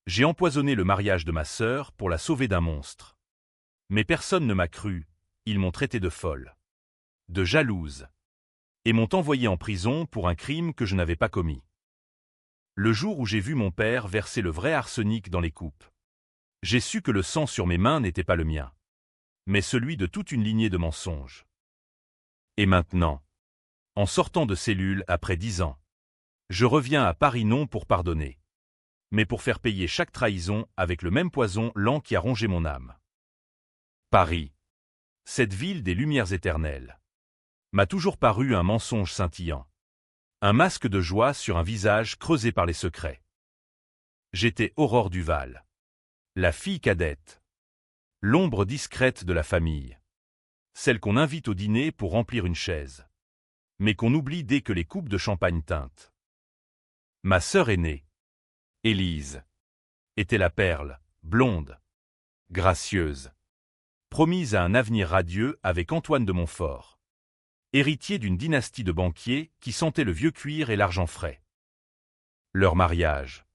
J'ai empoisonné le mariage de ma sœur pour la sauver d'un monstre. Mais personne ne m'a cru, ils m'ont traité de folle, de jalouse, et m'ont envoyé en prison pour un crime que je n'avais pas commis. Le jour où j'ai vu mon père verser le vrai arsenic dans les coupes, j'ai su que le sang sur mes mains n'était pas le mien, mais celui de toute une lignée de mensonges. Et maintenant, en sortant de cellule après 10 ans, je reviens à Paris non pour pardonner, mais pour faire payer chaque trahison avec le même poison lent qui a rongé mon âme. Paris, cette ville des lumières éternelles, m'a toujours paru un mensonge scintillant, un masque de joie sur un visage creusé par les secrets. J'étais Aurore Duval, la fille cadette, l'ombre discrète de la famille, celle qu'on invite au dîner pour remplir une chaise, mais qu'on oublie dès que les coupes de champagne teintent. Ma sœur aînée, Élise, était la perle, blonde, gracieuse, promise à un avenir radieux avec Antoine de Montfort, héritier d'une dynastie de banquiers qui sentait le vieux cuir et l'argent frais. Leur mariage,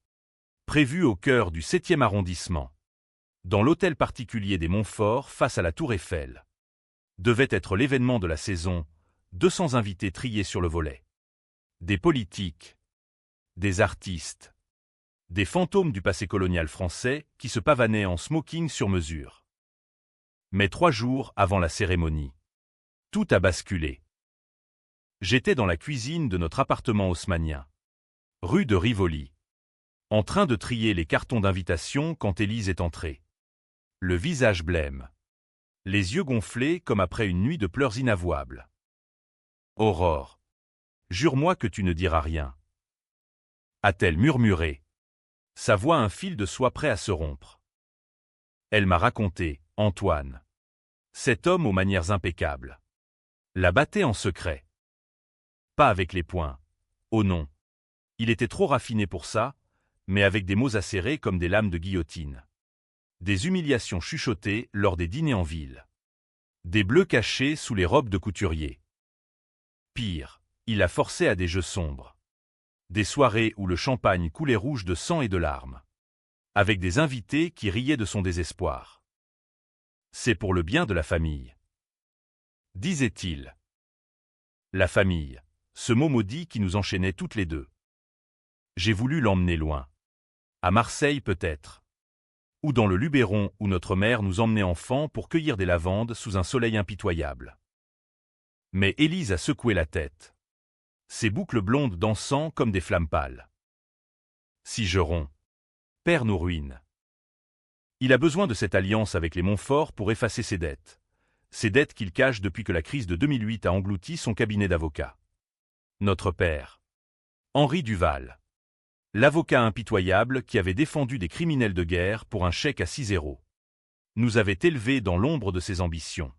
prévu au cœur du 7e arrondissement, dans l'hôtel particulier des Montfort face à la Tour Eiffel, devait être l'événement de la saison, 200 invités triés sur le volet. Des politiques, des artistes, des fantômes du passé colonial français qui se pavanaient en smoking sur mesure. Mais 3 jours avant la cérémonie, tout a basculé. J'étais dans la cuisine de notre appartement haussmannien, rue de Rivoli, en train de trier les cartons d'invitation quand Élise est entrée. Le visage blême, les yeux gonflés comme après une nuit de pleurs inavouables. « Aurore, jure-moi que tu ne diras rien. » a-t-elle murmuré, sa voix un fil de soie prêt à se rompre. Elle m'a raconté, Antoine, cet homme aux manières impeccables, la battait en secret. Pas avec les poings, oh non, il était trop raffiné pour ça, mais avec des mots acérés comme des lames de guillotine. Des humiliations chuchotées lors des dîners en ville. Des bleus cachés sous les robes de couturier. Pire, il la forçait à des jeux sombres. Des soirées où le champagne coulait rouge de sang et de larmes. Avec des invités qui riaient de son désespoir. C'est pour le bien de la famille, disait-il. La famille, ce mot maudit qui nous enchaînait toutes les deux. J'ai voulu l'emmener loin. À Marseille peut-être. Ou dans le Luberon où notre mère nous emmenait enfants pour cueillir des lavandes sous un soleil impitoyable. Mais Élise a secoué la tête. Ses boucles blondes dansant comme des flammes pâles. Si je romps, père nous ruine. Il a besoin de cette alliance avec les Montfort pour effacer ses dettes qu'il cache depuis que la crise de 2008 a englouti son cabinet d'avocats. Notre père, Henri Duval, l'avocat impitoyable qui avait défendu des criminels de guerre pour un chèque à 6 €, nous avait élevés dans l'ombre de ses ambitions.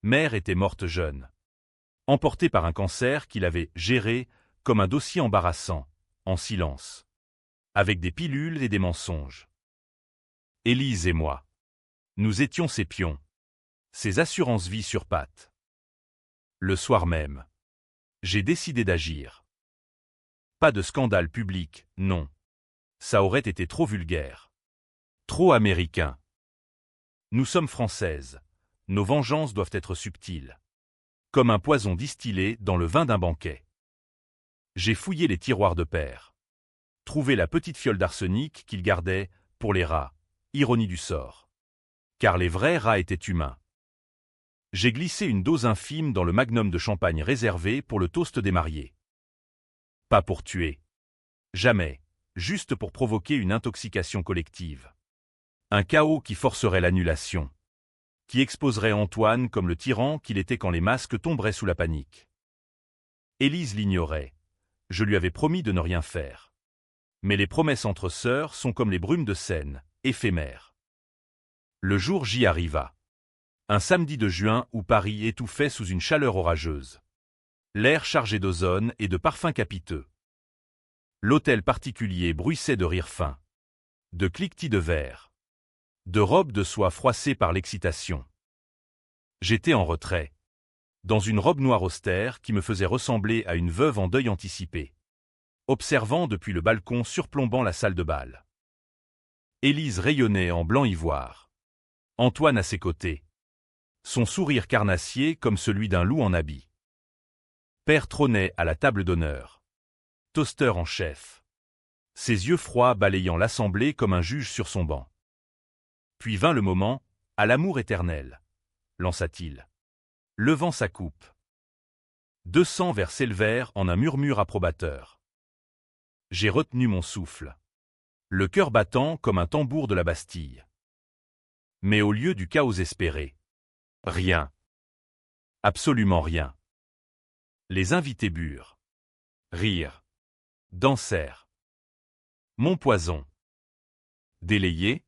Mère était morte jeune, emportée par un cancer qu'il avait géré comme un dossier embarrassant, en silence, avec des pilules et des mensonges. Élise et moi, nous étions ses pions, ses assurances-vie sur pattes. Le soir même, j'ai décidé d'agir. Pas de scandale public, non. Ça aurait été trop vulgaire. Trop américain. Nous sommes françaises. Nos vengeances doivent être subtiles. Comme un poison distillé dans le vin d'un banquet. J'ai fouillé les tiroirs de père. Trouvé la petite fiole d'arsenic qu'il gardait pour les rats. Ironie du sort. Car les vrais rats étaient humains. J'ai glissé une dose infime dans le magnum de champagne réservé pour le toast des mariés. Pas pour tuer. Jamais, juste pour provoquer une intoxication collective. Un chaos qui forcerait l'annulation. Qui exposerait Antoine comme le tyran qu'il était quand les masques tomberaient sous la panique. Élise l'ignorait. Je lui avais promis de ne rien faire. Mais les promesses entre sœurs sont comme les brumes de Seine, éphémères. Le jour J arriva. Un samedi de juin où Paris étouffait sous une chaleur orageuse. L'air chargé d'ozone et de parfums capiteux. L'hôtel particulier bruissait de rires fins, de cliquetis de verre, de robes de soie froissées par l'excitation. J'étais en retrait, dans une robe noire austère qui me faisait ressembler à une veuve en deuil anticipé, observant depuis le balcon surplombant la salle de bal. Élise rayonnait en blanc ivoire. Antoine à ses côtés. Son sourire carnassier comme celui d'un loup en habit. Père trônait à la table d'honneur. Toaster en chef. Ses yeux froids balayant l'assemblée comme un juge sur son banc. Puis vint le moment, à l'amour éternel, lança-t-il, levant sa coupe. 200 vers s'élevèrent en un murmure approbateur. J'ai retenu mon souffle, le cœur battant comme un tambour de la Bastille. Mais au lieu du chaos espéré, rien. Absolument rien. Les invités burent, rirent, dansèrent. Mon poison. Délayé,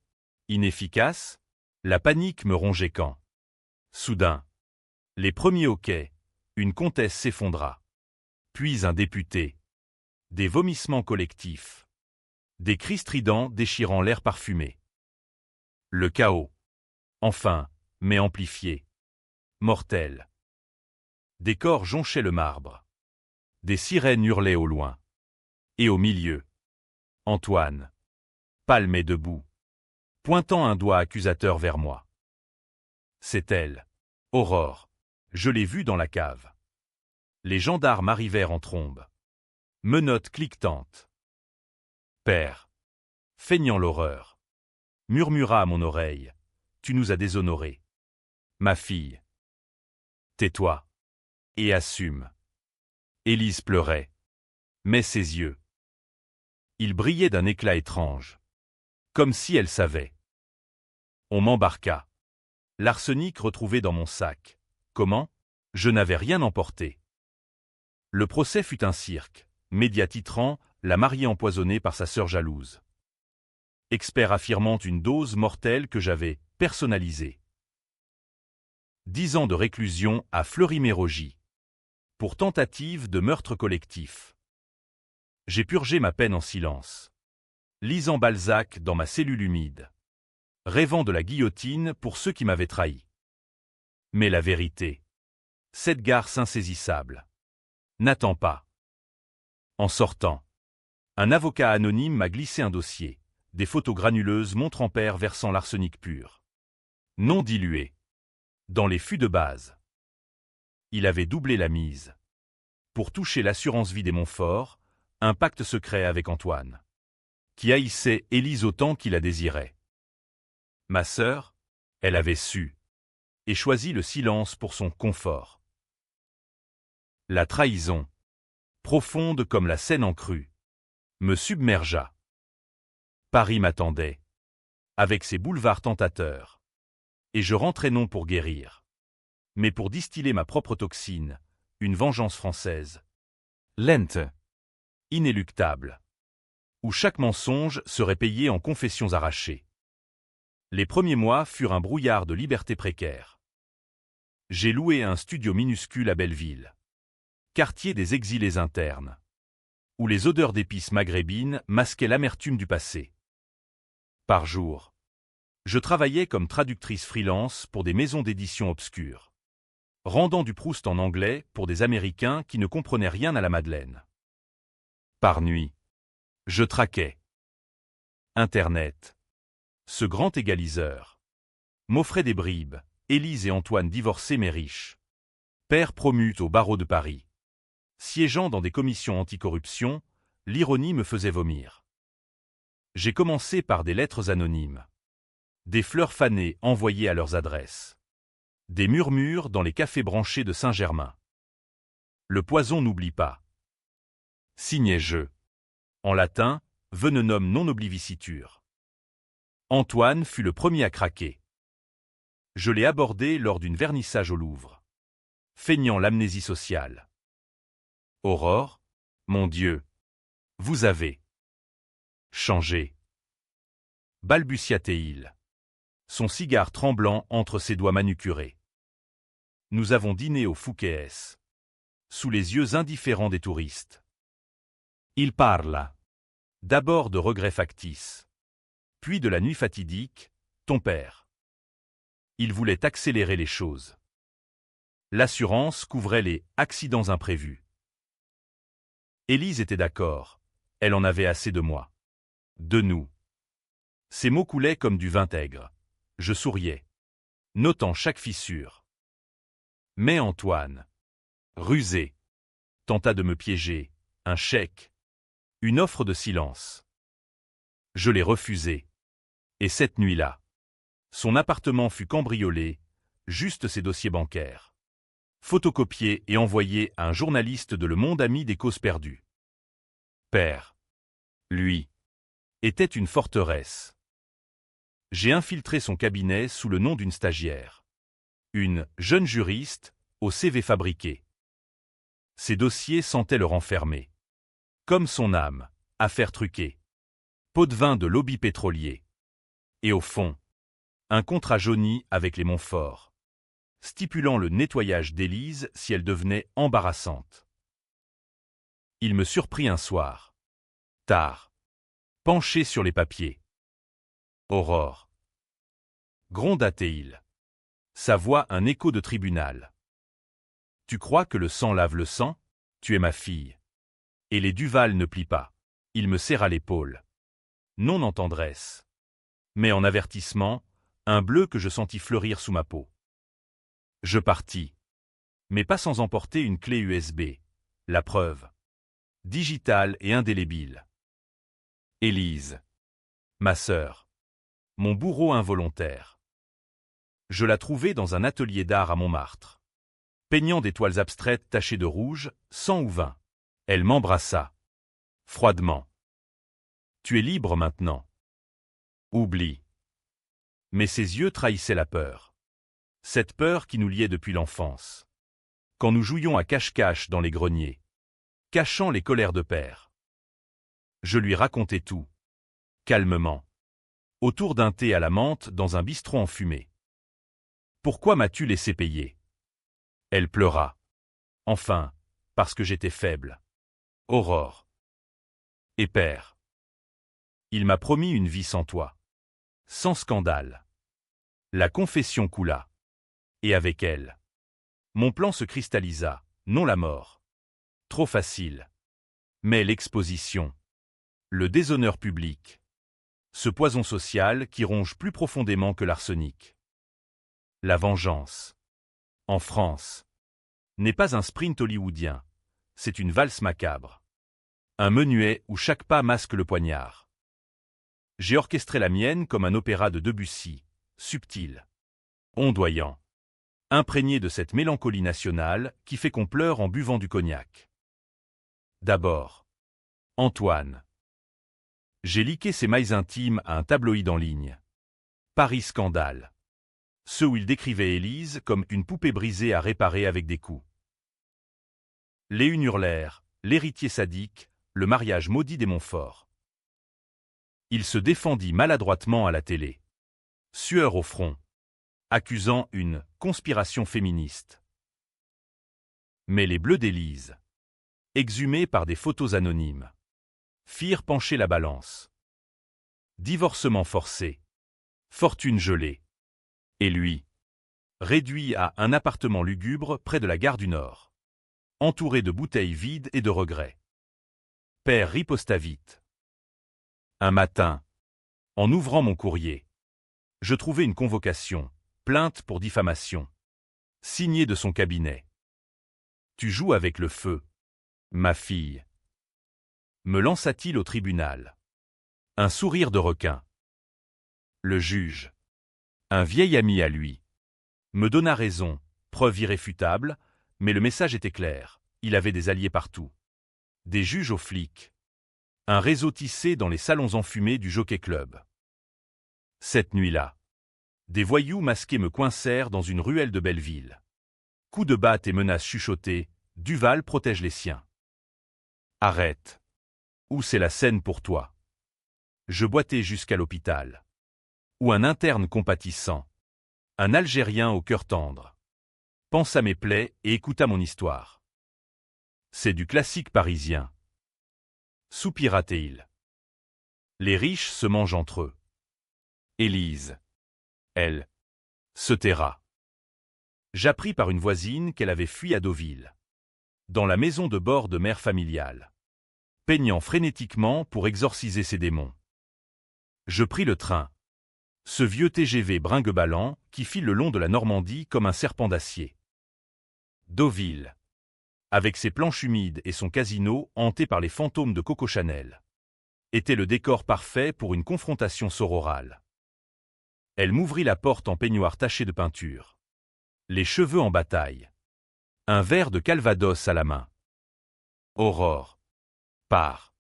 inefficace, la panique me rongeait quand. Soudain, les premiers hoquets, une comtesse s'effondra. Puis un député. Des vomissements collectifs. Des cris stridents déchirant l'air parfumé. Le chaos. Enfin, mais amplifié. Mortel. Des corps jonchaient le marbre. Des sirènes hurlaient au loin. Et au milieu, Antoine, pâle mais debout, pointant un doigt accusateur vers moi. C'est elle, Aurore. Je l'ai vue dans la cave. Les gendarmes arrivèrent en trombe. Menottes cliquetantes. Père, feignant l'horreur, murmura à mon oreille, tu nous as déshonorés. Ma fille. Tais-toi. Et assume. Élise pleurait. Mais ses yeux. Ils brillaient d'un éclat étrange. Comme si elle savait. On m'embarqua. L'arsenic retrouvé dans mon sac. Comment? Je n'avais rien emporté. Le procès fut un cirque. Média titrant, la mariée empoisonnée par sa sœur jalouse. Expert affirmant une dose mortelle que j'avais personnalisée. 10 ans de réclusion à Fleury-Mérogis. Pour tentative de meurtre collectif. J'ai purgé ma peine en silence. Lisant Balzac dans ma cellule humide. Rêvant de la guillotine pour ceux qui m'avaient trahi. Mais la vérité. Cette garce insaisissable. N'attend pas. En sortant, un avocat anonyme m'a glissé un dossier. Des photos granuleuses montrant père versant l'arsenic pur. Non dilué. Dans les fûts de base. Il avait doublé la mise. Pour toucher l'assurance vie des Montfort, un pacte secret avec Antoine. Qui haïssait Élise autant qu'il la désirait. Ma sœur, elle avait su. Et choisi le silence pour son confort. La trahison, profonde comme la Seine en crue, me submergea. Paris m'attendait, avec ses boulevards tentateurs. Et je rentrais non pour guérir, mais pour distiller ma propre toxine, une vengeance française. Lente, inéluctable, où chaque mensonge serait payé en confessions arrachées. Les premiers mois furent un brouillard de liberté précaire. J'ai loué un studio minuscule à Belleville, quartier des exilés internes, où les odeurs d'épices maghrébines masquaient l'amertume du passé. Par jour, je travaillais comme traductrice freelance pour des maisons d'édition obscures, rendant du Proust en anglais pour des Américains qui ne comprenaient rien à la Madeleine. Par nuit, je traquais. Internet, ce grand égaliseur, m'offrait des bribes, Élise et Antoine divorcés mais riches. Père promu au barreau de Paris. Siégeant dans des commissions anticorruption, l'ironie me faisait vomir. J'ai commencé par des lettres anonymes. Des fleurs fanées envoyées à leurs adresses. Des murmures dans les cafés branchés de Saint-Germain. Le poison n'oublie pas. Signai-je. En latin, venenum non oblivicitur. Antoine fut le premier à craquer. Je l'ai abordé lors d'une vernissage au Louvre. Feignant l'amnésie sociale. Aurore, mon Dieu, vous avez changé. Balbutia-t-il, son cigare tremblant entre ses doigts manucurés. Nous avons dîné au Fouquet's, sous les yeux indifférents des touristes. Il parla. D'abord de regrets factices, puis de la nuit fatidique, ton père. Il voulait accélérer les choses. L'assurance couvrait les accidents imprévus. Élise était d'accord, elle en avait assez de moi. De nous. Ses mots coulaient comme du vinaigre. Je souriais, notant chaque fissure. Mais Antoine, rusé, tenta de me piéger, un chèque, une offre de silence. Je l'ai refusé. Et cette nuit-là, son appartement fut cambriolé, juste ses dossiers bancaires, photocopiés et envoyés à un journaliste de Le Monde ami des causes perdues. Père, lui, était une forteresse. J'ai infiltré son cabinet sous le nom d'une stagiaire. Une jeune juriste, au CV fabriqué. Ses dossiers sentaient le renfermer. Comme son âme, affaire truquée. Pot de vin de lobby pétrolier. Et au fond, un contrat jauni avec les Montfort, stipulant le nettoyage d'Élise si elle devenait embarrassante. Il me surprit un soir, tard, penché sur les papiers. Aurore. Gronda-t-il. Sa voix un écho de tribunal. Tu crois que le sang lave le sang? Tu es ma fille. Et les Duval ne plient pas. Il me serra l'épaule. Non en tendresse, mais en avertissement, un bleu que je sentis fleurir sous ma peau. Je partis, mais pas sans emporter une clé USB, la preuve, digitale et indélébile. Élise, ma sœur, mon bourreau involontaire. Je la trouvai dans un atelier d'art à Montmartre, peignant des toiles abstraites tachées de rouge, sang ou vin. Elle m'embrassa, froidement. Tu es libre maintenant. Oublie. Mais ses yeux trahissaient la peur. Cette peur qui nous liait depuis l'enfance. Quand nous jouions à cache-cache dans les greniers, cachant les colères de père. Je lui racontais tout, calmement, autour d'un thé à la menthe dans un bistrot enfumé. Pourquoi m'as-tu laissé payer? Elle pleura. Enfin, parce que j'étais faible. Aurore. Et père. Il m'a promis une vie sans toi. Sans scandale. La confession coula. Et avec elle. Mon plan se cristallisa, non la mort. Trop facile. Mais l'exposition. Le déshonneur public. Ce poison social qui ronge plus profondément que l'arsenic. La vengeance. En France. N'est pas un sprint hollywoodien. C'est une valse macabre. Un menuet où chaque pas masque le poignard. J'ai orchestré la mienne comme un opéra de Debussy, subtil, ondoyant, imprégné de cette mélancolie nationale qui fait qu'on pleure en buvant du cognac. D'abord, Antoine. J'ai liqué ses mailles intimes à un tabloïd en ligne. Paris Scandale. Ceux où il décrivait Élise comme une poupée brisée à réparer avec des coups. Les unes hurlèrent, l'héritier sadique, le mariage maudit des Montfort. Il se défendit maladroitement à la télé. Sueur au front, accusant une conspiration féministe. Mais les bleus d'Élise, exhumés par des photos anonymes, firent pencher la balance. Divorcement forcé, fortune gelée. Et lui, réduit à un appartement lugubre près de la gare du Nord, entouré de bouteilles vides et de regrets. Père riposta vite. Un matin, en ouvrant mon courrier, je trouvai une convocation, plainte pour diffamation, signée de son cabinet. Tu joues avec le feu, ma fille. Me lança-t-il au tribunal. Un sourire de requin. Le juge, un vieil ami à lui, me donna raison, preuve irréfutable, mais le message était clair, il avait des alliés partout. Des juges aux flics. Un réseau tissé dans les salons enfumés du Jockey Club. Cette nuit-là, des voyous masqués me coincèrent dans une ruelle de Belleville. Coups de batte et menaces chuchotées, Duval protège les siens. Arrête. Où c'est la scène pour toi? Je boitais jusqu'à l'hôpital. Où un interne compatissant, un Algérien au cœur tendre, pensa mes plaies et écouta mon histoire. C'est du classique parisien. Soupira-t-il. Les riches se mangent entre eux. Élise, elle, se taira. J'appris par une voisine qu'elle avait fui à Deauville, dans la maison de bord de mère familiale, peignant frénétiquement pour exorciser ses démons. Je pris le train. Ce vieux TGV bringue-ballant qui file le long de la Normandie comme un serpent d'acier. Deauville. Avec ses planches humides et son casino hanté par les fantômes de Coco Chanel, était le décor parfait pour une confrontation sororale. Elle m'ouvrit la porte en peignoir taché de peinture. Les cheveux en bataille. Un verre de Calvados à la main. Aurore. Pars.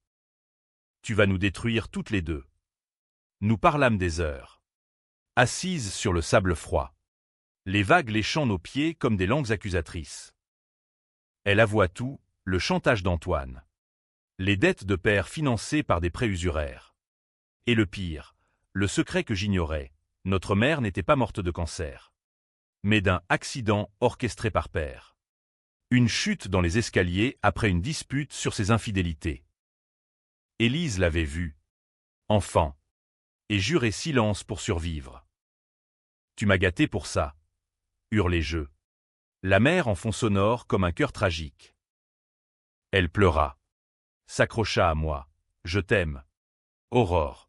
Tu vas nous détruire toutes les deux. Nous parlâmes des heures. Assises sur le sable froid. Les vagues léchant nos pieds comme des langues accusatrices. Elle avoua tout, le chantage d'Antoine. Les dettes de père financées par des prêts usuraires. Et le pire, le secret que j'ignorais, notre mère n'était pas morte de cancer. Mais d'un accident orchestré par père. Une chute dans les escaliers après une dispute sur ses infidélités. Élise l'avait vue. Enfant. Et jurait silence pour survivre. Tu m'as gâté pour ça. Hurlait je. La mère en fond sonore comme un cœur tragique. Elle pleura. S'accrocha à moi. Je t'aime. Aurore.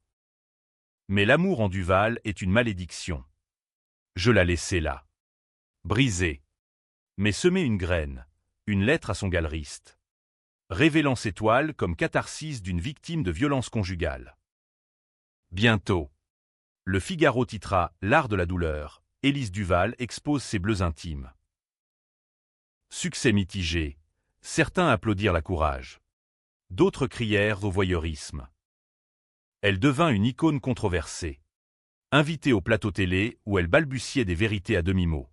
Mais l'amour en Duval est une malédiction. Je la laissai là. Brisée. Mais semé une graine, une lettre à son galeriste. Révélant ses toiles comme catharsis d'une victime de violence conjugale. Bientôt. Le Figaro titra « L'art de la douleur », Élise Duval expose ses bleus intimes. Succès mitigé, certains applaudirent la courage. D'autres crièrent au voyeurisme. Elle devint une icône controversée. Invitée au plateau télé où elle balbutiait des vérités à demi-mot.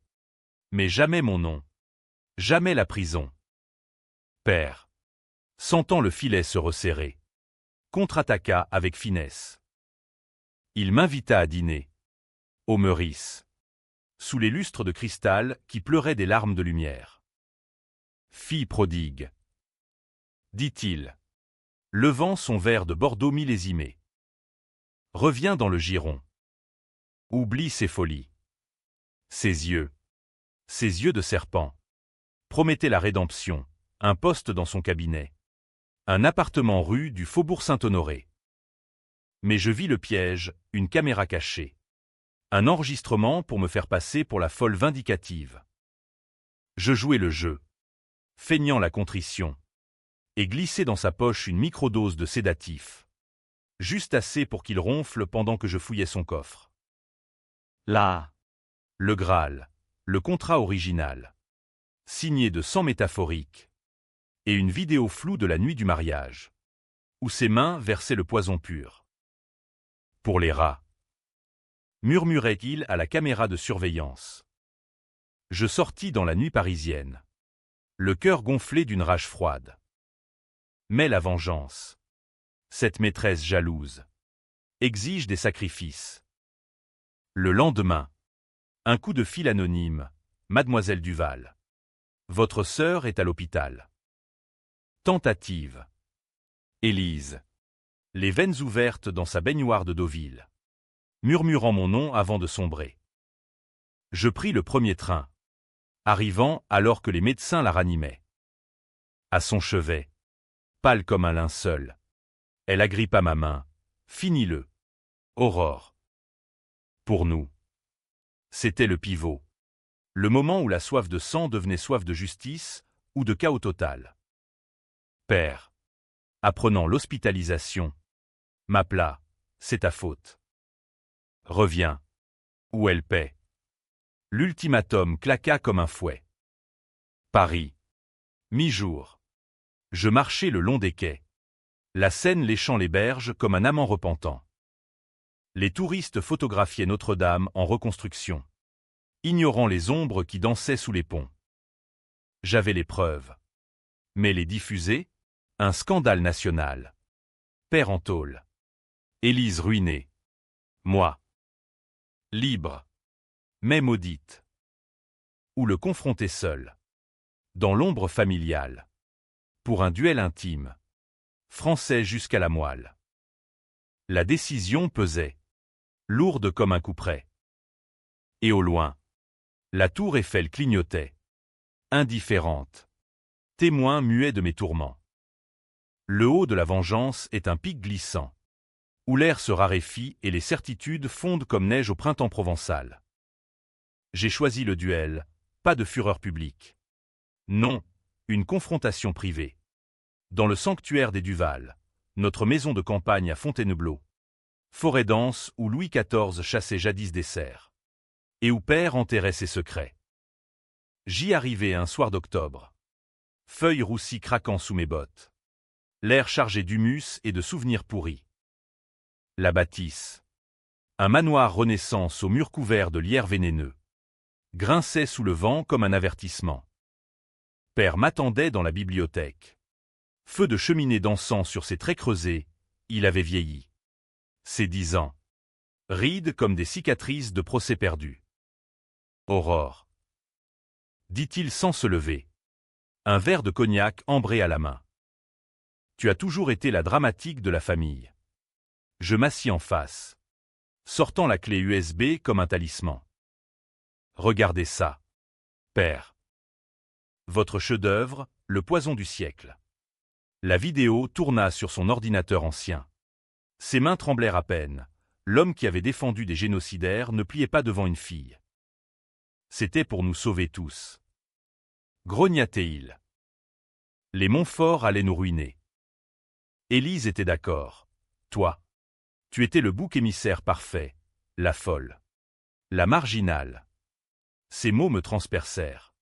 Mais jamais mon nom. Jamais la prison. Père. Sentant le filet se resserrer. Contre-attaqua avec finesse. Il m'invita à dîner. Au Meurice. Sous les lustres de cristal qui pleuraient des larmes de lumière. Fille prodigue. Dit-il. Levant son verre de Bordeaux millésimé. Reviens dans le giron. Oublie ses folies. Ses yeux de serpent. Promettaient la rédemption, un poste dans son cabinet. Un appartement rue du Faubourg Saint-Honoré. Mais je vis le piège, une caméra cachée. Un enregistrement pour me faire passer pour la folle vindicative. Je jouais le jeu, feignant la contrition, et glissais dans sa poche une microdose de sédatif. Juste assez pour qu'il ronfle pendant que je fouillais son coffre. Là, le Graal, le contrat original, signé de sang métaphorique, et une vidéo floue de la nuit du mariage, où ses mains versaient le poison pur. Pour les rats, murmurait-il à la caméra de surveillance. Je sortis dans la nuit parisienne, le cœur gonflé d'une rage froide. Mais la vengeance, cette maîtresse jalouse, exige des sacrifices. Le lendemain, un coup de fil anonyme, Mademoiselle Duval. Votre sœur est à l'hôpital. Tentative. Élise. Les veines ouvertes dans sa baignoire de Deauville. Murmurant mon nom avant de sombrer. Je pris le premier train, arrivant alors que les médecins la ranimaient. À son chevet, pâle comme un linceul, elle agrippa ma main. Finis-le. Aurore. Pour nous. C'était le pivot. Le moment où la soif de sang devenait soif de justice ou de chaos total. Père. Apprenant l'hospitalisation. M'appela. C'est ta faute. Reviens. Ou elle paie. L'ultimatum claqua comme un fouet. Paris. Mi-jour. Je marchais le long des quais. La Seine léchant les berges comme un amant repentant. Les touristes photographiaient Notre-Dame en reconstruction, ignorant les ombres qui dansaient sous les ponts. J'avais les preuves. Mais les diffuser? Un scandale national. Père en tôle. Élise ruinée. Moi. Libre. Mais maudite. Ou le confronter seul. Dans l'ombre familiale. Pour un duel intime. Français jusqu'à la moelle. La décision pesait. Lourde comme un couperet. Et au loin, la tour Eiffel clignotait. Indifférente. Témoin muet de mes tourments. Le haut de la vengeance est un pic glissant. où l'air se raréfie et les certitudes fondent comme neige au printemps provençal. J'ai choisi le duel, pas de fureur publique. Non, une confrontation privée. Dans le sanctuaire des Duval, notre maison de campagne à Fontainebleau. Forêt dense où Louis XIV chassait jadis des cerfs. Et où père enterrait ses secrets. J'y arrivai un soir d'octobre. Feuilles roussies craquant sous mes bottes. L'air chargé d'humus et de souvenirs pourris. La bâtisse. Un manoir Renaissance aux murs couverts de lierre vénéneux. Grinçait sous le vent comme un avertissement. Père m'attendait dans la bibliothèque. Feu de cheminée dansant sur ses traits creusés, il avait vieilli. Ses 10 ans. Rides comme des cicatrices de procès perdus. Aurore. Dit-il sans se lever. Un verre de cognac ambré à la main. Tu as toujours été la dramatique de la famille. Je m'assis en face, sortant la clé USB comme un talisman. Regardez ça, père. Votre chef-d'œuvre, le poison du siècle. La vidéo tourna sur son ordinateur ancien. Ses mains tremblèrent à peine. L'homme qui avait défendu des génocidaires ne pliait pas devant une fille. C'était pour nous sauver tous. Grognatait-il. Les Montfort allaient nous ruiner. Élise était d'accord. Toi. Tu étais le bouc émissaire parfait, la folle. La marginale. Ces mots me transpercèrent.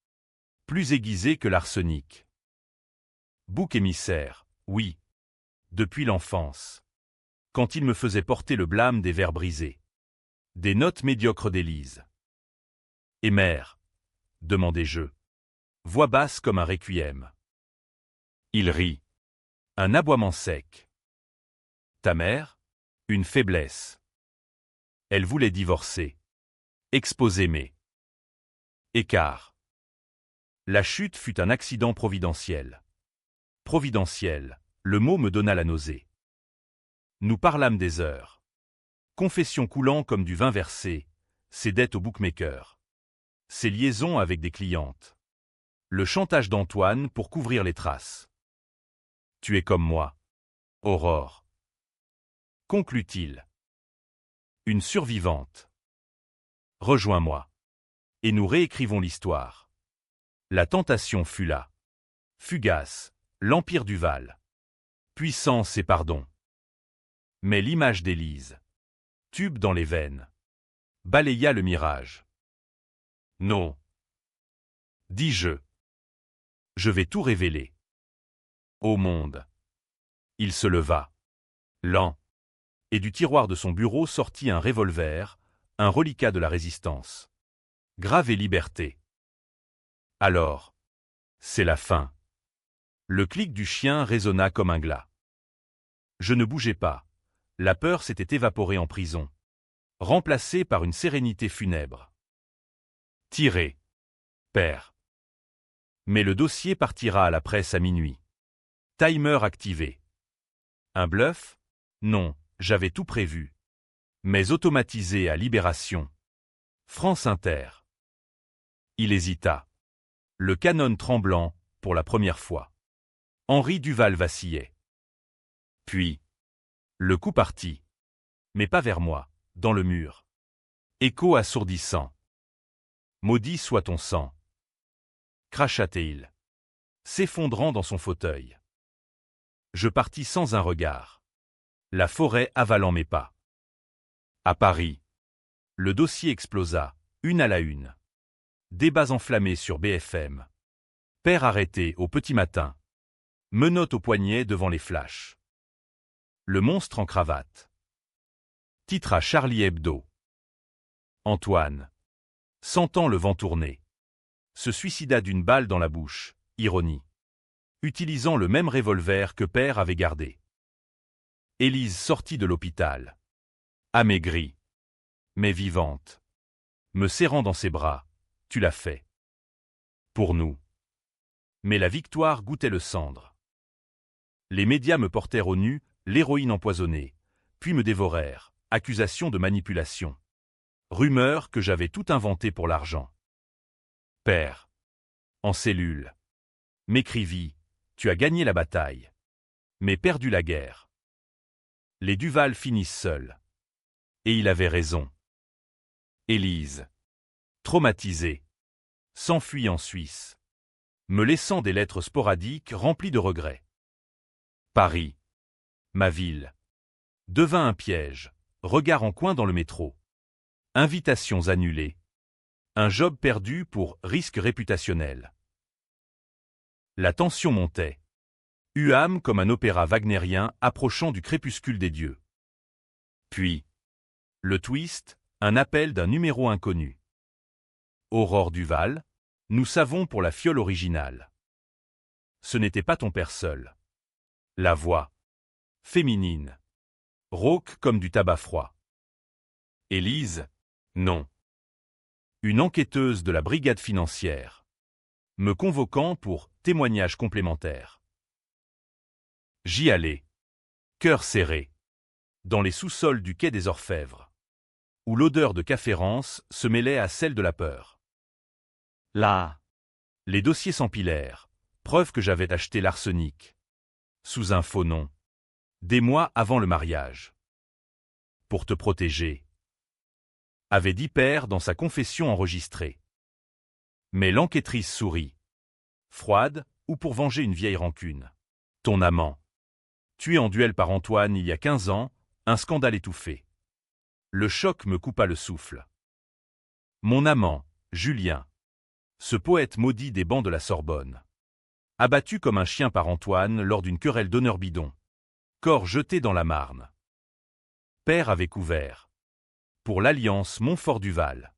Plus aiguisés que l'arsenic. Bouc émissaire, oui. Depuis l'enfance. Quand il me faisait porter le blâme des vers brisés. Des notes médiocres d'Élise. Et mère? Demandai-je. Voix basse comme un requiem. Il rit. Un aboiement sec. Ta mère? Une faiblesse. Elle voulait divorcer. Exposer mes écarts. La chute fut un accident providentiel. Providentiel, le mot me donna la nausée. Nous parlâmes des heures. Confession coulant comme du vin versé, ses dettes au bookmaker. Ses liaisons avec des clientes. Le chantage d'Antoine pour couvrir les traces. Tu es comme moi. Aurore. Conclut-il. Une survivante. Rejoins-moi. Et nous réécrivons l'histoire. La tentation fut là. Fugace, l'empire Duval. Puissance et pardon. Mais l'image d'Élise, tube dans les veines, balaya le mirage. Non. Dis-je. Je vais tout révéler. Au monde. Il se leva. Lent. Et du tiroir de son bureau sortit un revolver, un reliquat de la résistance. Gravé liberté. Alors. C'est la fin. Le clic du chien résonna comme un glas. Je ne bougeais pas. La peur s'était évaporée en prison. Remplacée par une sérénité funèbre. Tirez. Père. Mais le dossier partira à la presse à minuit. Timer activé. Un bluff? Non, j'avais tout prévu. Mais automatisé à Libération. France Inter. Il hésita. Le canon tremblant, pour la première fois. Henri Duval vacillait. Puis. Le coup partit. Mais pas vers moi, dans le mur. Écho assourdissant. Maudit soit ton sang. Cracha-t-il. S'effondrant dans son fauteuil. Je partis sans un regard. La forêt avalant mes pas. À Paris. Le dossier explosa, une à la une. Débats enflammés sur BFM. Père arrêté au petit matin. Menottes au poignet devant les flashs. Le monstre en cravate. Titre à Charlie Hebdo. Antoine. Sentant le vent tourner. Se suicida d'une balle dans la bouche, ironie. Utilisant le même revolver que père avait gardé. Élise sortit de l'hôpital. Amaigrie. Mais vivante. Me serrant dans ses bras. Tu l'as fait. Pour nous. Mais la victoire goûtait le cendre. Les médias me portèrent au nu, l'héroïne empoisonnée, puis me dévorèrent, accusation de manipulation. Rumeur que j'avais tout inventé pour l'argent. Père. En cellule. M'écrivit, tu as gagné la bataille. Mais perdu la guerre. Les Duval finissent seuls. Et il avait raison. Élise, traumatisée, s'enfuit en Suisse, me laissant des lettres sporadiques remplies de regrets. Paris, ma ville, devint un piège, regard en coin dans le métro. Invitations annulées. Un job perdu pour risque réputationnel. La tension montait. Huam comme un opéra wagnérien approchant du crépuscule des dieux. Puis, le twist, un appel d'un numéro inconnu. Aurore Duval, nous savons pour la fiole originale. Ce n'était pas ton père seul. La voix, féminine, rauque comme du tabac froid. Élise, non. Une enquêteuse de la brigade financière, me convoquant pour témoignage complémentaire. J'y allais, cœur serré, dans les sous-sols du quai des Orfèvres, où l'odeur de café rance se mêlait à celle de la peur. Là, les dossiers s'empilèrent, preuve que j'avais acheté l'arsenic, sous un faux nom, des mois avant le mariage. Pour te protéger, avait dit père dans sa confession enregistrée. Mais l'enquêtrice sourit, froide ou pour venger une vieille rancune. Ton amant, tué en duel par Antoine il y a 15 ans, un scandale étouffé. Le choc me coupa le souffle. Mon amant, Julien, ce poète maudit des bancs de la Sorbonne, abattu comme un chien par Antoine lors d'une querelle d'honneur bidon, corps jeté dans la Marne. Père avait couvert, pour l'alliance Montfort-Duval.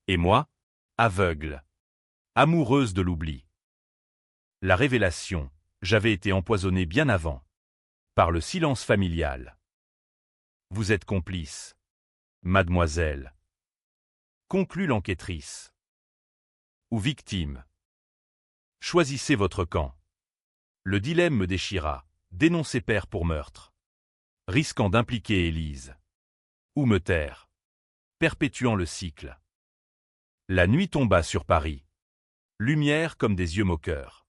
Et moi, aveugle, amoureuse de l'oubli. La révélation, j'avais été empoisonné bien avant, par le silence familial. Vous êtes complice, mademoiselle, conclut l'enquêtrice. Ou victime. Choisissez votre camp. Le dilemme me déchira, dénoncer père pour meurtre, risquant d'impliquer Élise. Ou me taire, perpétuant le cycle. La nuit tomba sur Paris. Lumière comme des yeux moqueurs.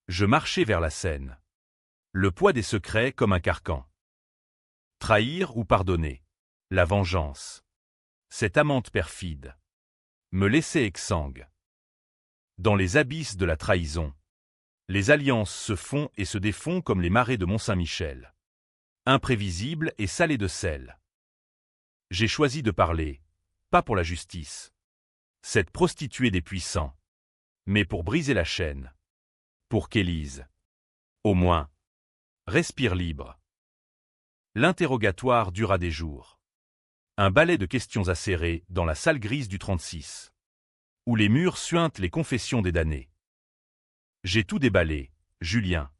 Je marchais vers la Seine. Le poids des secrets comme un carcan. Trahir ou pardonner. La vengeance. Cette amante perfide. Me laissait exsangue. Dans les abysses de la trahison. Les alliances se font et se défont comme les marais de Mont-Saint-Michel. Imprévisibles et salés de sel. J'ai choisi de parler, pas pour la justice. Cette prostituée des puissants. Mais pour briser la chaîne. Pour qu'Élise, au moins, respire libre. L'interrogatoire dura des jours. Un balai de questions acérées dans la salle grise du 36. Où les murs suintent les confessions des damnés. J'ai tout déballé, Julien.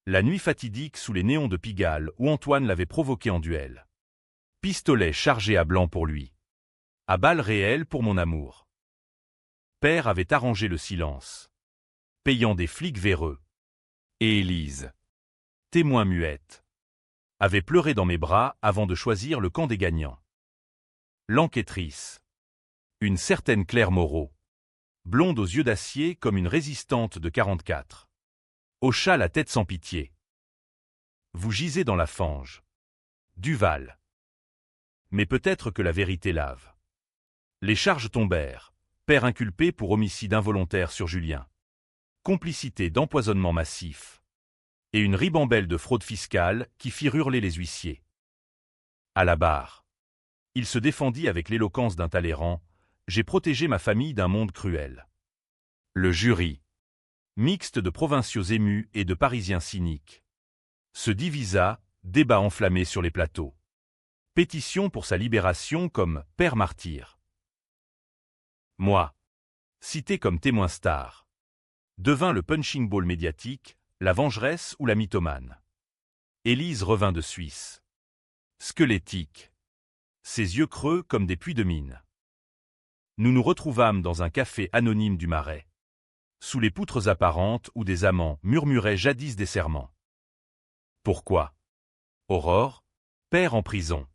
La nuit fatidique sous les néons de Pigalle où Antoine l'avait provoqué en duel. Pistolet chargé à blanc pour lui. À balles réelles pour mon amour. Père avait arrangé le silence. Payant des flics véreux. Et Élise, témoin muette, avait pleuré dans mes bras avant de choisir le camp des gagnants. L'enquêtrice. Une certaine Claire Moreau. Blonde aux yeux d'acier comme une résistante de 44. Hocha la tête sans pitié. Vous gisez dans la fange. Duval. Mais peut-être que la vérité lave. Les charges tombèrent. Père inculpé pour homicide involontaire sur Julien. Complicité d'empoisonnement massif. Et une ribambelle de fraude fiscale qui fit hurler les huissiers. À la barre. Il se défendit avec l'éloquence d'un Talleyrand. J'ai protégé ma famille d'un monde cruel. Le jury, mixte de provinciaux émus et de Parisiens cyniques, se divisa, débat enflammé sur les plateaux. Pétition pour sa libération comme père martyr. Moi, cité comme témoin star, devint le punching ball médiatique, la vengeresse ou la mythomane. Élise revint de Suisse. Squelettique. Ses yeux creux comme des puits de mine. Nous nous retrouvâmes dans un café anonyme du Marais. Sous les poutres apparentes où des amants murmuraient jadis des serments. Pourquoi? Aurore, père en prison.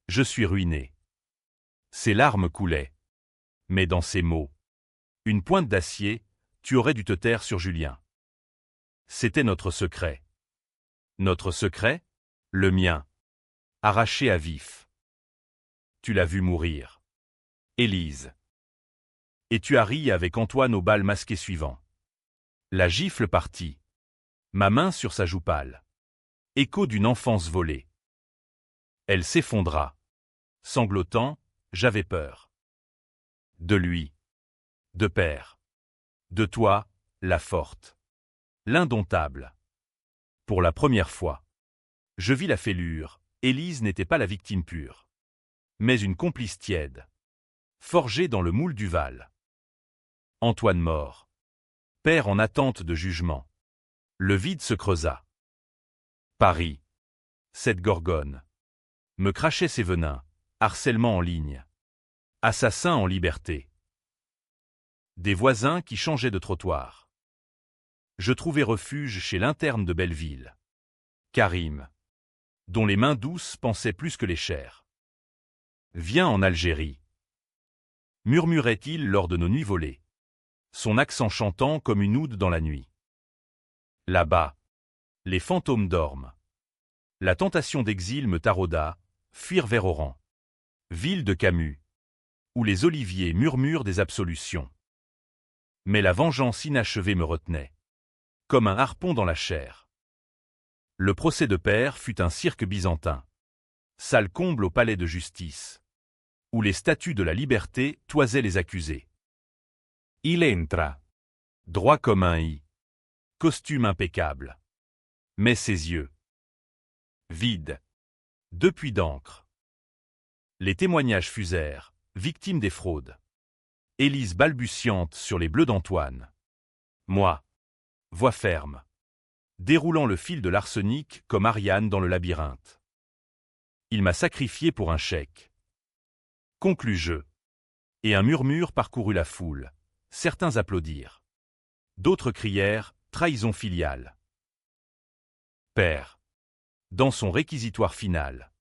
Je suis ruiné. Ses larmes coulaient. Mais dans ces mots, une pointe d'acier, tu aurais dû te taire sur Julien. C'était notre secret. Notre secret? Le mien. Arraché à vif. Tu l'as vu mourir. Élise. Et tu as ri avec Antoine au bal masqué suivant. La gifle partit. Ma main sur sa joue pâle. Écho d'une enfance volée. Elle s'effondra. Sanglotant, j'avais peur. De lui. De père. De toi, la forte. L'indomptable. Pour la première fois. Je vis la fêlure, Élise n'était pas la victime pure. Mais une complice tiède. Forgée dans le moule du Val. Antoine mort. Père en attente de jugement. Le vide se creusa. Paris. Cette gorgone. Me crachait ses venins, harcèlement en ligne. Assassin en liberté. Des voisins qui changeaient de trottoir. Je trouvais refuge chez l'interne de Belleville. Karim. Dont les mains douces pensaient plus que les chairs. Viens en Algérie. Murmurait-il lors de nos nuits volées. Son accent chantant comme une oude dans la nuit. Là-bas. Les fantômes dorment. La tentation d'exil me tarauda, fuir vers Oran. Ville de Camus. Où les oliviers murmurent des absolutions. Mais la vengeance inachevée me retenait. Comme un harpon dans la chair. Le procès de père fut un cirque byzantin. Salle comble au palais de justice. Où les statues de la liberté toisaient les accusés. Il entra. Droit comme un i. Costume impeccable. Mais ses yeux. Vides. Deux puits d'encre. Les témoignages fusèrent, victimes des fraudes. Élise balbutiante sur les bleus d'Antoine. Moi. Voix ferme. Déroulant le fil de l'arsenic comme Ariane dans le labyrinthe. Il m'a sacrifié pour un chèque. Conclus-je. Et un murmure parcourut la foule. Certains applaudirent. D'autres crièrent « Trahison filiale ». Père. Dans son réquisitoire final.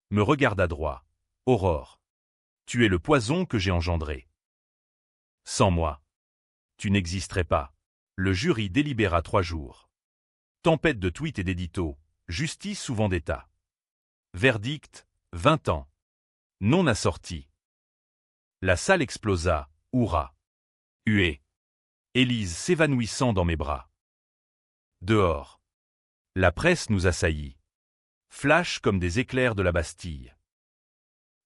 Me regarda droit. Aurore. Tu es le poison que j'ai engendré. Sans moi. Tu n'existerais pas. Le jury délibéra 3 jours. Tempête de tweets et d'éditos. Justice ou vendetta. Verdict, 20 ans. Non assorti. La salle explosa, hurrah. Huée. Élise s'évanouissant dans mes bras. Dehors. La presse nous assaillit. Flash comme des éclairs de la Bastille.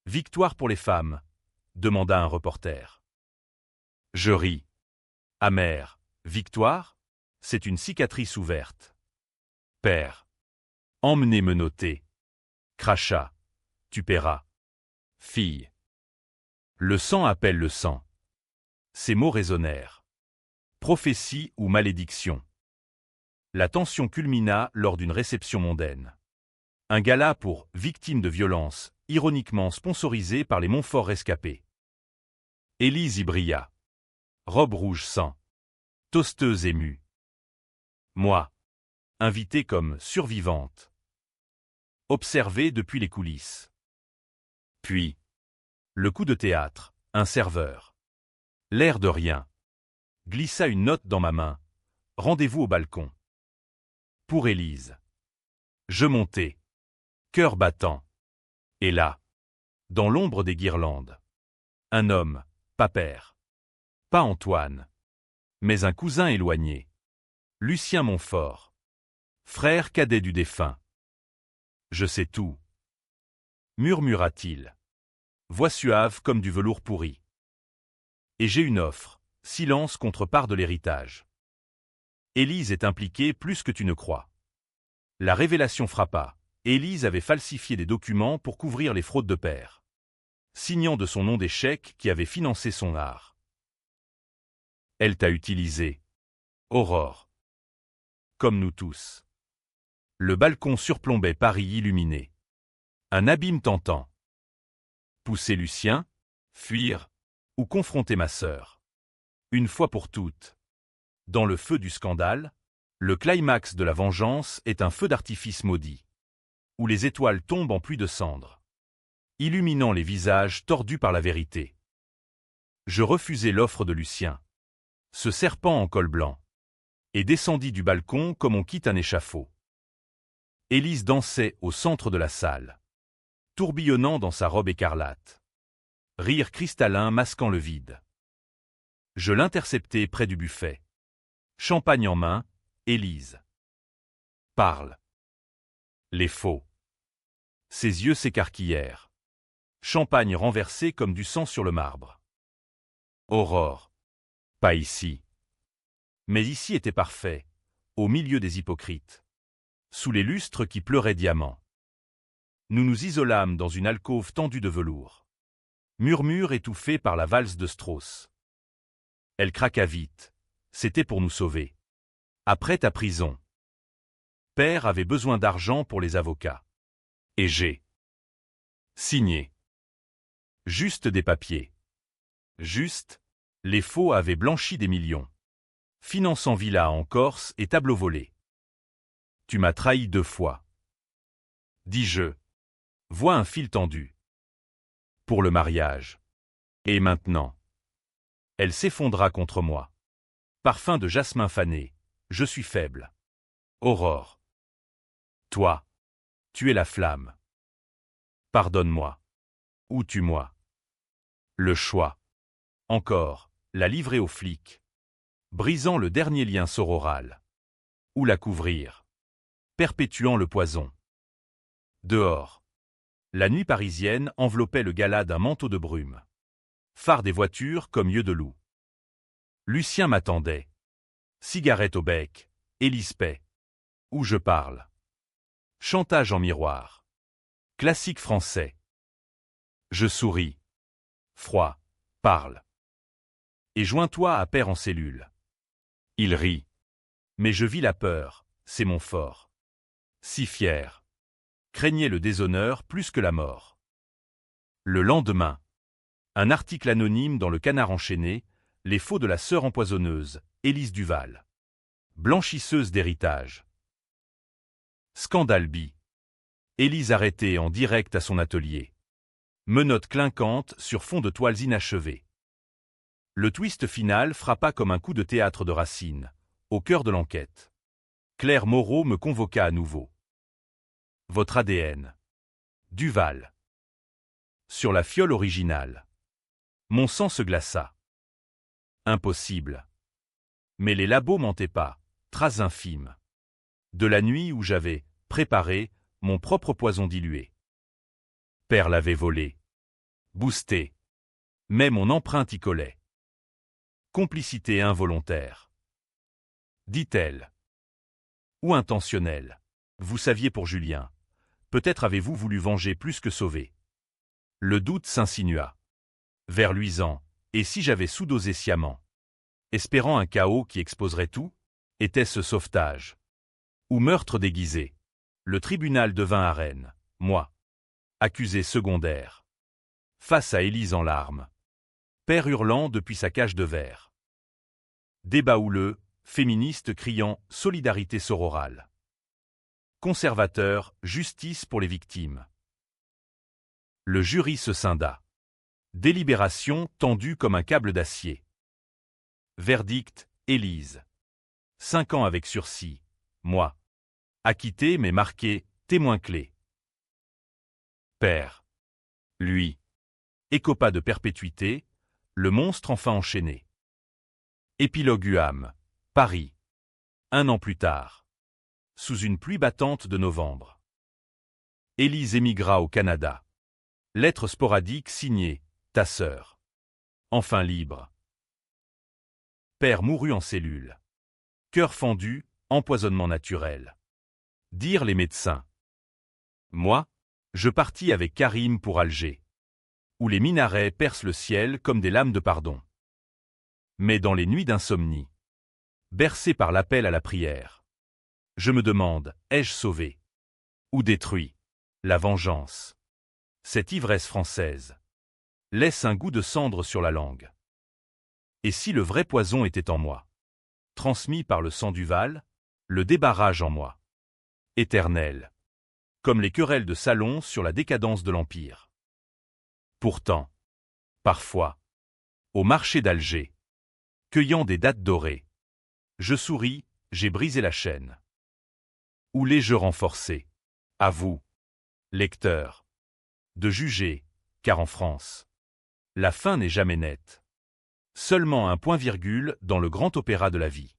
Victoire pour les femmes, demanda un reporter. Je ris. Amer. Victoire? C'est une cicatrice ouverte. Père. Emmenez me noter. Crachat. Tu paieras. Fille. Le sang appelle le sang. Ces mots résonnèrent. Prophétie ou malédiction. La tension culmina lors d'une réception mondaine. Un gala pour « victimes de violence », ironiquement sponsorisé par les Montfort rescapés. Élise y brilla. Robe rouge sang. Toasteuse émue. Moi. Invitée comme survivante. Observée depuis les coulisses. Puis. Le coup de théâtre, un serveur. L'air de rien. Glissa une note dans ma main. Rendez-vous au balcon. Pour Élise. Je montai. Cœur battant. Et là. Dans l'ombre des guirlandes. Un homme, pas père. Pas Antoine. Mais un cousin éloigné. Lucien Montfort. Frère cadet du défunt. Je sais tout. Murmura-t-il. Voix suave comme du velours pourri. Et j'ai une offre. Silence contre part de l'héritage. Élise est impliquée plus que tu ne crois. La révélation frappa. Élise avait falsifié des documents pour couvrir les fraudes de père. Signant de son nom des chèques qui avaient financé son art. Elle t'a utilisé. Aurore. Comme nous tous. Le balcon surplombait Paris illuminé. Un abîme tentant. Pousser Lucien, fuir, ou confronter ma sœur. Une fois pour toutes. Dans le feu du scandale, le climax de la vengeance est un feu d'artifice maudit. Où les étoiles tombent en pluie de cendres. Illuminant les visages tordus par la vérité. Je refusai l'offre de Lucien. Ce serpent en col blanc. Et descendis du balcon comme on quitte un échafaud. Élise dansait au centre de la salle, tourbillonnant dans sa robe écarlate. Rire cristallin masquant le vide. Je l'interceptai près du buffet. Champagne en main, Élise. Parle. Les faux. Ses yeux s'écarquillèrent. Champagne renversé comme du sang sur le marbre. Aurore. Pas ici. Mais ici était parfait, au milieu des hypocrites. Sous les lustres qui pleuraient diamants. Nous nous isolâmes dans une alcôve tendue de velours. Murmure étouffé par la valse de Strauss. Elle craqua vite. C'était pour nous sauver. Après ta prison. Père avait besoin d'argent pour les avocats. Et j'ai signé. Juste des papiers. Juste, les faux avaient blanchi des millions. Finançant villa en Corse et tableau volé. Tu m'as trahi 2 fois. Dis-je. Vois un fil tendu. Pour le mariage. Et maintenant. Elle s'effondra contre moi. Parfum de jasmin fané. Je suis faible. Aurore. Toi. Tu es la flamme. Pardonne-moi. Ou tue-moi. Le choix. Encore, la livrer aux flics. Brisant le dernier lien sororal. Ou la couvrir. Perpétuant le poison. Dehors. La nuit parisienne enveloppait le gala d'un manteau de brume. Phare des voitures comme yeux de loup. Lucien m'attendait. Cigarette au bec, Élise paix. Où je parle. Chantage en miroir. Classique français. Je souris. Froid. Parle. Et joins-toi à Père en cellule. Il rit. Mais je vis la peur, c'est mon fort. Si fier. Craignait le déshonneur plus que la mort. Le lendemain. Un article anonyme dans le Canard enchaîné, les faux de la sœur empoisonneuse, Élise Duval. Blanchisseuse d'héritage. Scandale bi. Élise arrêtée en direct à son atelier. Menottes clinquantes sur fond de toiles inachevées. Le twist final frappa comme un coup de théâtre de Racine, au cœur de l'enquête. Claire Moreau me convoqua à nouveau. Votre ADN. Duval. Sur la fiole originale. Mon sang se glaça. Impossible. Mais les labos mentaient pas, traces infimes. De la nuit où j'avais préparé mon propre poison dilué. Père l'avait volé. Boosté. Mais mon empreinte y collait. Complicité involontaire. Dit-elle. Ou intentionnelle. Vous saviez pour Julien. Peut-être avez-vous voulu venger plus que sauver. Le doute s'insinua. Vers luisant, et si j'avais sous-dosé sciemment. Espérant un chaos qui exposerait tout, était-ce sauvetage. Ou meurtre déguisé. Le tribunal devint arène, moi. Accusé secondaire. Face à Élise en larmes. Père hurlant depuis sa cage de verre. Débat houleux, féministe criant « Solidarité sororale ». Conservateur, justice pour les victimes. Le jury se scinda. Délibération tendue comme un câble d'acier. Verdict, Élise. 5 ans avec sursis, moi. Acquitté mais marqué, témoin clé. Père. Lui. Écopa de perpétuité, le monstre enfin enchaîné. Épilogue UAM, Paris. 1 an plus tard. Sous une pluie battante de novembre. Élise émigra au Canada. Lettre sporadique signée, ta sœur. Enfin libre. Père mourut en cellule. Cœur fendu, empoisonnement naturel. Dirent les médecins. Moi, je partis avec Karim pour Alger. Où les minarets percent le ciel comme des lames de pardon. Mais dans les nuits d'insomnie, bercé par l'appel à la prière, je me demande, ai-je sauvé? Ou détruit? La vengeance. Cette ivresse française laisse un goût de cendre sur la langue. Et si le vrai poison était en moi? Transmis par le sang Duval, le débarrage en moi. Éternel. Comme les querelles de salon sur la décadence de l'Empire. Pourtant, parfois, au marché d'Alger, cueillant des dattes dorées, je souris, j'ai brisé la chaîne. Ou les jeux renforcés. À vous, lecteurs, de juger, car en France, la fin n'est jamais nette. Seulement un point-virgule dans le grand opéra de la vie.